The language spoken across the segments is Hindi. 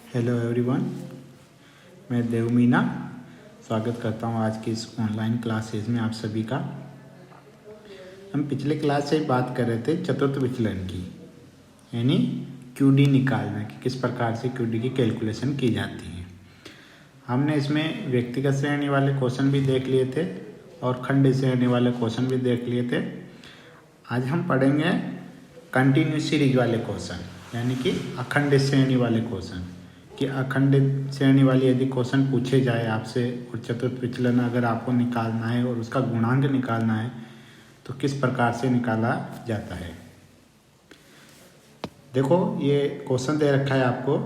हेलो एवरीवन, मैं देव मीना स्वागत करता हूँ आज की इस ऑनलाइन क्लासेज में आप सभी का। हम पिछले क्लास से बात कर रहे थे चतुर्थ विचलन की, यानी क्यूडी निकालना कि किस प्रकार से क्यूडी की कैलकुलेशन की जाती है। हमने इसमें व्यक्तिगत श्रेणी वाले क्वेश्चन भी देख लिए थे और खंड श्रेणी वाले क्वेश्चन भी देख लिए थे। आज हम पढ़ेंगे कंटिन्यूस सीरीज वाले क्वेश्चन, यानी कि अखंड श्रेणी वाले क्वेश्चन। कि अखंड श्रेणी वाली यदि क्वेश्चन पूछे जाए आपसे और चतुर्थ विचलन अगर आपको निकालना है और उसका गुणांक निकालना है तो किस प्रकार से निकाला जाता है। देखो, ये क्वेश्चन दे रखा है आपको,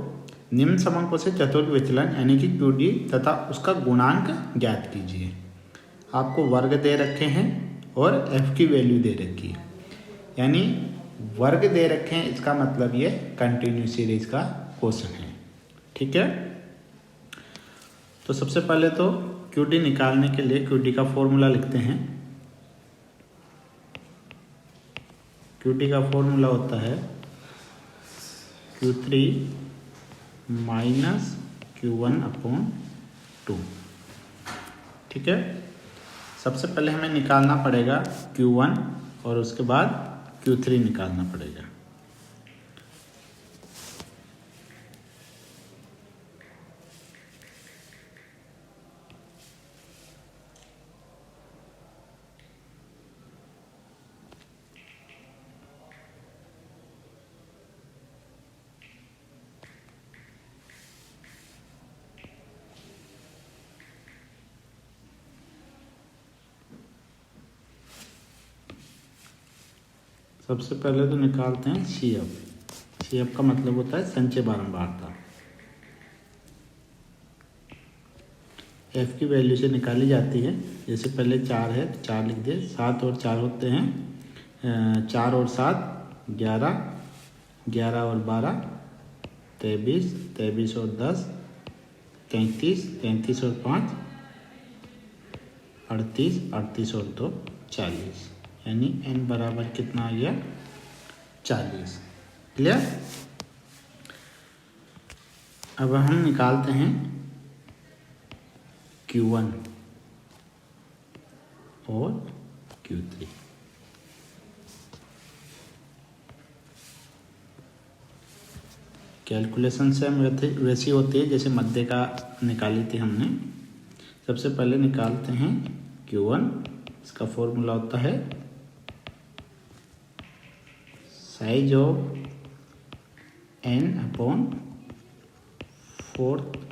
निम्न समंकों से चतुर्थ विचलन यानी कि क्यूडी तथा उसका गुणांक ज्ञात कीजिए। आपको वर्ग दे रखे हैं और एफ की वैल्यू दे रखी है, यानी वर्ग दे रखे हैं, इसका मतलब ये कंटिन्यूस सीरीज का क्वेश्चन है। ठीक है, तो सबसे पहले तो क्यूडी निकालने के लिए क्यूडी का फॉर्मूला लिखते हैं। क्यूडी का फॉर्मूला होता है Q3 माइनस Q1/2। ठीक है, सबसे पहले हमें निकालना पड़ेगा Q1 और उसके बाद Q3 निकालना पड़ेगा। सबसे पहले तो निकालते हैं CF। CF का मतलब होता है संचय बारंबारता। F की वैल्यू से निकाली जाती है। जैसे पहले 4 है तो 4 लिख दे, 7 और 4 होते हैं 4 और 7 11, 11 और 12 23, 23 और 10 33, 33 और 5 38, 38 और 2 40, यानी n बराबर कितना आ गया 40। क्लियर। अब हम निकालते हैं Q1 और Q3। कैलकुलेशन से हम वैसी होती है जैसे मध्य का निकाली थी हमने। सबसे पहले निकालते हैं Q1, इसका फॉर्मूला होता है साइज ऑफ n/4th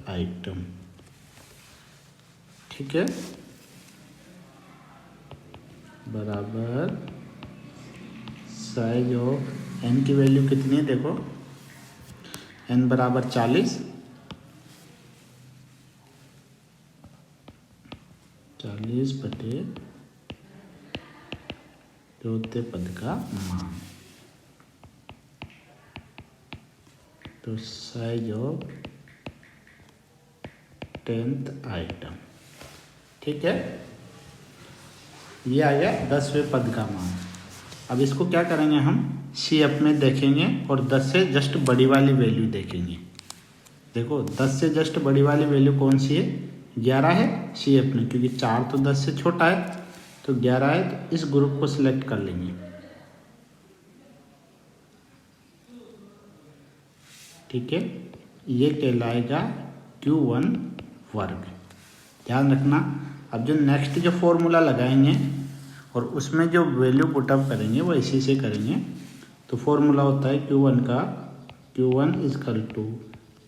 आइटम। ठीक है, बराबर साइज ऑफ n की वैल्यू कितनी है, देखो n बराबर 40 बटे चौथे पद का मान। तो साइज ऑफ 10th आइटम। ठीक है, ये आ गया 10वें पद का मान। अब इसको क्या करेंगे, हम CF में देखेंगे और 10 से जस्ट बड़ी वाली वैल्यू देखेंगे। देखो 10 से जस्ट बड़ी वाली वैल्यू कौन सी है, 11 है CF में, क्योंकि 4 तो 10 से छोटा है, तो 11 है, तो इस ग्रुप को सिलेक्ट कर लेंगे। ठीक है, ये कहलाएगा Q1 वर्ग। ध्यान रखना, अब जो नेक्स्ट जो फॉर्मूला लगाएंगे और उसमें जो वैल्यू पुटअप करेंगे वो इसी से करेंगे। तो फॉर्मूला होता है Q1 का, Q1 is equal to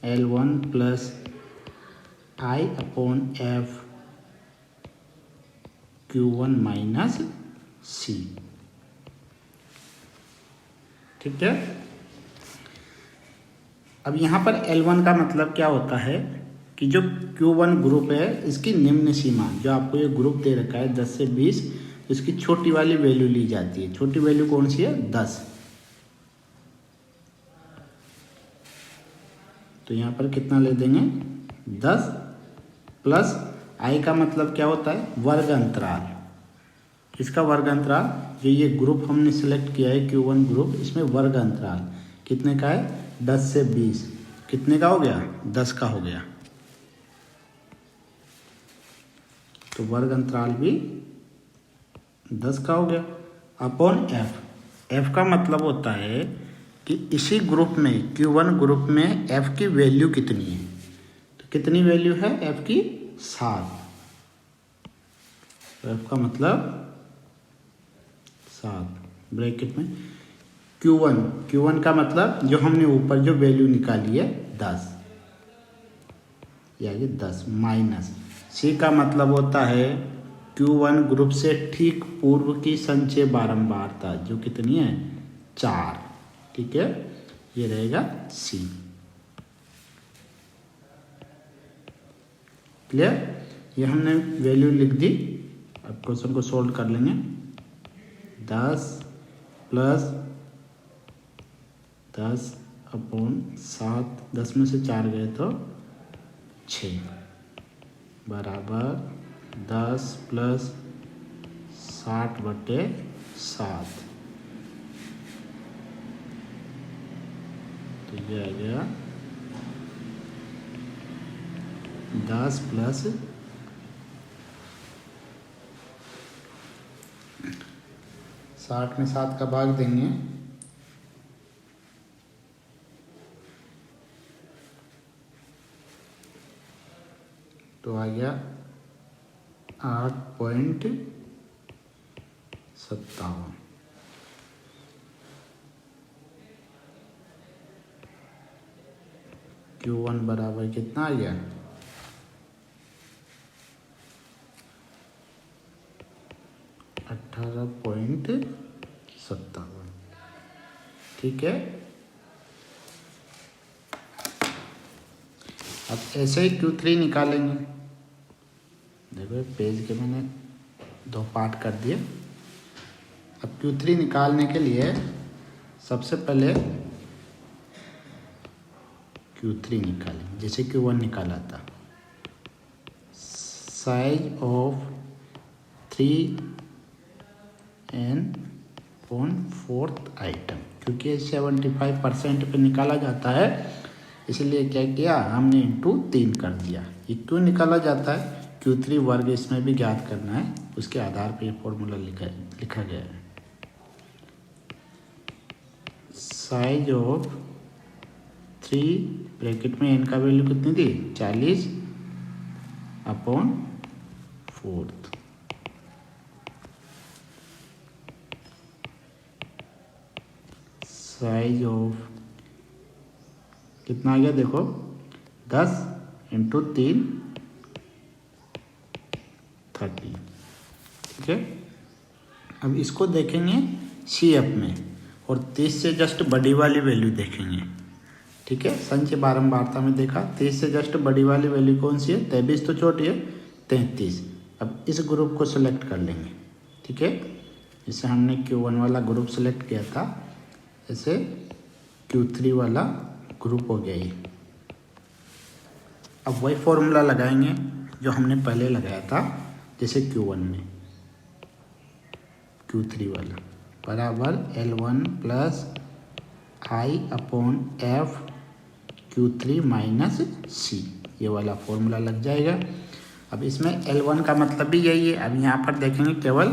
L1 plus I/F Q1 minus C। ठीक है, अब यहाँ पर L1 का मतलब क्या होता है कि जो Q1 ग्रुप है इसकी निम्न सीमा, जो आपको ये ग्रुप दे रखा है 10 से 20, इसकी छोटी वाली वैल्यू ली जाती है। छोटी वैल्यू कौन सी है, 10। तो यहाँ पर कितना ले देंगे, 10 प्लस I का मतलब क्या होता है, वर्ग अंतराल। इसका वर्ग अंतराल, जो ये ग्रुप हमने सिलेक्ट किया है Q1 ग्रुप, इसमें वर्ग अंतराल कितने का है, 10 से 20। कितने का हो गया, 10 का हो गया। तो वर्ग अंतराल भी 10 का हो गया अपॉन एफ। एफ का मतलब होता है कि इसी ग्रुप में Q1 ग्रुप में एफ की वैल्यू कितनी है। तो कितनी वैल्यू है एफ की, 7। तो एफ का मतलब 7 ब्रैकेट में Q1 का मतलब जो हमने ऊपर जो वैल्यू निकाली है 10, ये 10 माइनस सी का मतलब होता है Q1 ग्रुप से ठीक पूर्व की संचय बारंबारता जो कितनी है, 4। ठीक है, ये रहेगा सी। क्लियर, ये हमने वैल्यू लिख दी। अब क्वेश्चन को सोल्व कर लेंगे। 10 प्लस 10 अपॉन 7, 10 में से 4 गए तो 6 बराबर 10 प्लस 60/7। तो ये आ गया 10 प्लस 60 में 7 का भाग देंगे तो आ गया 8.57। Q1 बराबर कितना आ गया, 18.57। ठीक है, अब ऐसे ही Q3 निकालेंगे। देखो पेज के मैंने 2 पार्ट कर दिए। अब Q3 निकालने के लिए सबसे पहले Q3 निकालें जैसे Q1 निकाला था। साइज ऑफ 3n/4 आइटम, क्योंकि 75% पे निकाला जाता है इसलिए क्या किया हमने इंटू 3 कर दिया। ये क्यों निकाला जाता है, Q3 वर्ग इसमें भी ज्ञात करना है, उसके आधार पर ये फॉर्मूला लिखा गया है। साइज ऑफ 3 ब्रैकेट में n का वैल्यू कितनी थी, 40/4। साइज ऑफ कितना आ गया देखो, 10 × 3 30। ठीक है, अब इसको देखेंगे CF में और 30 से जस्ट बड़ी वाली वैल्यू देखेंगे। ठीक है, संचय बारंबारता में देखा 30 से जस्ट बड़ी वाली वैल्यू कौन सी है, 23 तो छोटी है, 33। अब इस ग्रुप को सिलेक्ट कर लेंगे। ठीक है, जैसे हमने Q1 वाला ग्रुप सिलेक्ट किया था ऐसे Q3 वाला ग्रुप हो गया ये। अब वही फॉर्मूला लगाएंगे जो हमने पहले लगाया था, जैसे Q1 में Q3 वाला बराबर L1 + I/F Q3 - C, ये वाला फॉर्मूला लग जाएगा। अब इसमें L1 का मतलब भी यही है। अब यहाँ पर देखेंगे केवल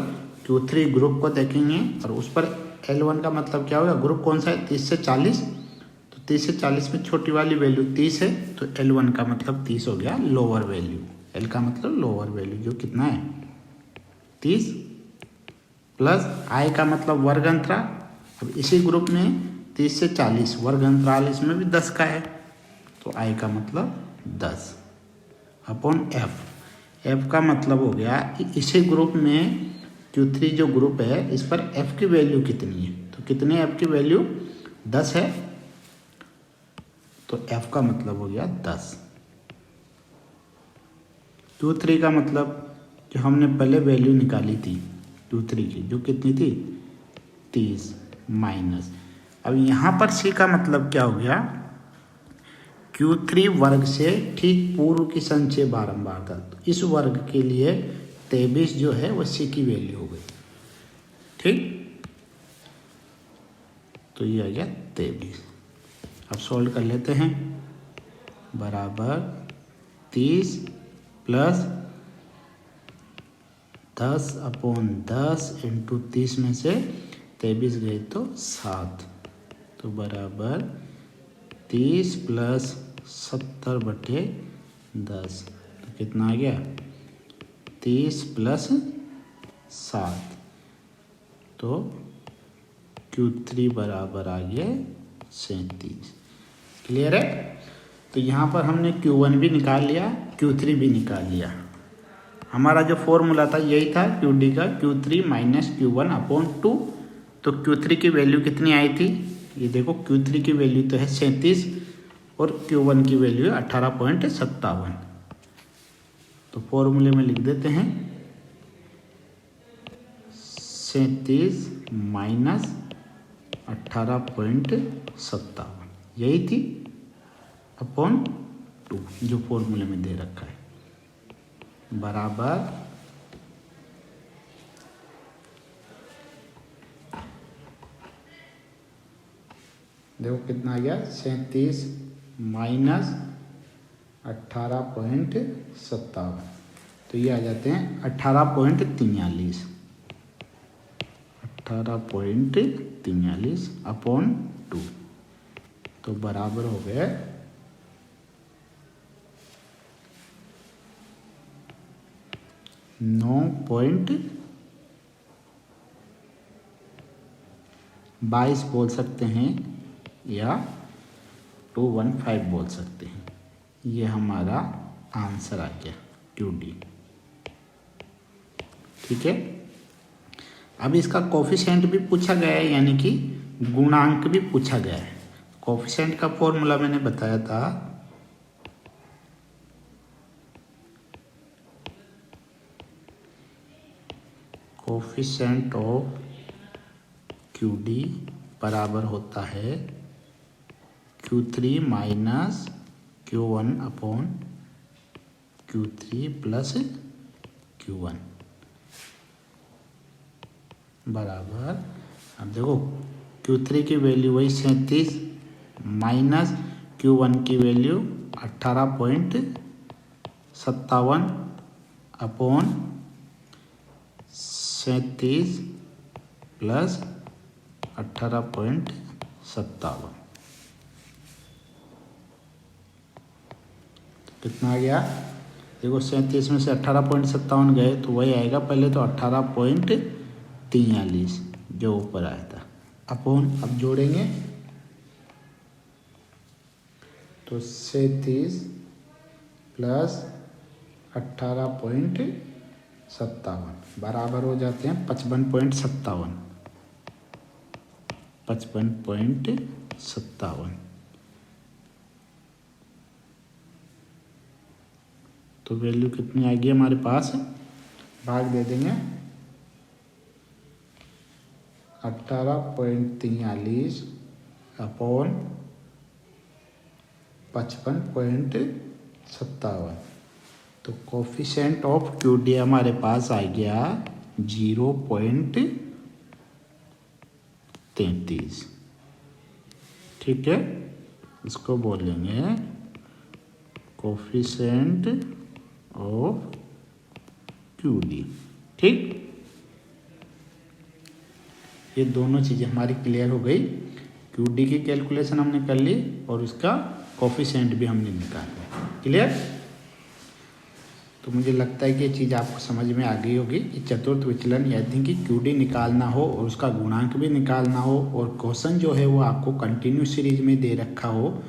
Q3 ग्रुप को देखेंगे और उस पर L1 का मतलब क्या होगा, ग्रुप कौन सा है, 30 से 40। तो 30 से 40 में छोटी वाली वैल्यू 30 है, तो L1 का मतलब 30 हो गया लोअर वैल्यू। L का मतलब लोअर वैल्यू जो कितना है 30 प्लस I का मतलब वर्ग अंतराल। अब इसी ग्रुप में 30 से 40 वर्ग अंतराल इसमें भी 10 का है, तो I का मतलब 10 अपॉन F। F का मतलब हो गया कि इसी ग्रुप में Q3 जो ग्रुप है इस पर F की वैल्यू कितनी है, तो कितनी F की वैल्यू 10 है, तो F का मतलब हो गया 10। Q3 का मतलब जो हमने पहले वैल्यू निकाली थी Q3 की जो कितनी थी 30 माइनस। अब यहाँ पर C का मतलब क्या हो गया, Q3 वर्ग से ठीक पूर्व की संचय बारंबारता। तो इस वर्ग के लिए 23 जो है वो C की वैल्यू हो गई। ठीक, तो ये आ गया 23। अब सॉल्व कर लेते हैं। बराबर 30 प्लस 10/10 इंटू 30 में से 23 गए तो 7, तो बराबर 30 प्लस 70/10, तो कितना आ गया 30 प्लस 7, तो Q3 बराबर आ गया 37। क्लियर है। तो यहाँ पर हमने Q1 भी निकाल लिया, Q3 भी निकाल लिया। हमारा जो फॉर्मूला था यही था QD का, Q3 माइनस Q1/2। तो Q3 की वैल्यू कितनी आई थी, ये देखो Q3 की वैल्यू तो है 37 और Q1 की वैल्यू है 18.57। तो फॉर्मूले में लिख देते हैं 37 माइनस 18.57, यही थी अपॉन 2 जो फॉर्मूले में दे रखा है, बराबर देखो कितना आ गया 37 माइनस 18.57, तो ये आ जाते हैं 18.43 अपॉन 2, तो बराबर हो गए 9.22 बोल सकते हैं या 215 बोल सकते हैं। ये हमारा आंसर आ गया QD। ठीक है। अब इसका कोफिशिएंट भी पूछा गया है, यानी कि गुणांक भी पूछा गया है। कोफिशिएंट का फॉर्मूला मैंने बताया था, कोफिशिएंट ऑफ QD बराबर होता है Q3 minus Q1/Q3 plus Q1 बराबर, अब देखो Q3 की वैल्यू वही 37 माइनस Q1 की वैल्यू 18.57 अपॉन 37 प्लस 18.57, कितना आ गया देखो 37 में से 18.57 गए तो वही आएगा, पहले तो 18.43 जो ऊपर आया था अपॉन, अब जोड़ेंगे तो 37 प्लस 18.57 बराबर हो जाते हैं 55.57। तो वैल्यू कितनी आएगी हमारे पास, भाग दे देंगे 18.43 अपॉन 55.57, तो कोफिशिएंट ऑफ QD हमारे पास आ गया 0.33। ठीक है, इसको बोलेंगे कोफिशिएंट ऑफ QD। ठीक, ये दोनों चीज़ें हमारी क्लियर हो गई। QD की कैलकुलेशन हमने कर ली और उसका कोफिशिएंट भी हमने निकाला। क्लियर। तो मुझे लगता है कि ये चीज़ आपको समझ में आ गई होगी कि चतुर्थ विचलन यदि कि QD निकालना हो और उसका गुणांक भी निकालना हो और क्वेश्चन जो है वो आपको कंटिन्यू सीरीज में दे रखा हो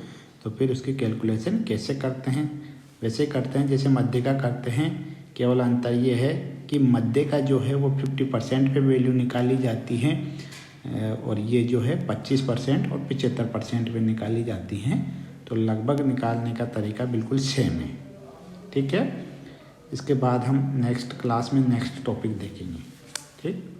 तो फिर उसकी कैलकुलेशन कैसे करते हैं, वैसे करते हैं जैसे मध्य का करते हैं। केवल अंतर ये है कि मध्य का जो है वो 50% पे वैल्यू निकाली जाती है और ये जो है 25% और 75% पे निकाली जाती हैं। तो लगभग निकालने का तरीका बिल्कुल सेम है। ठीक है, इसके बाद हम नेक्स्ट क्लास में नेक्स्ट टॉपिक देखेंगे। ठीक।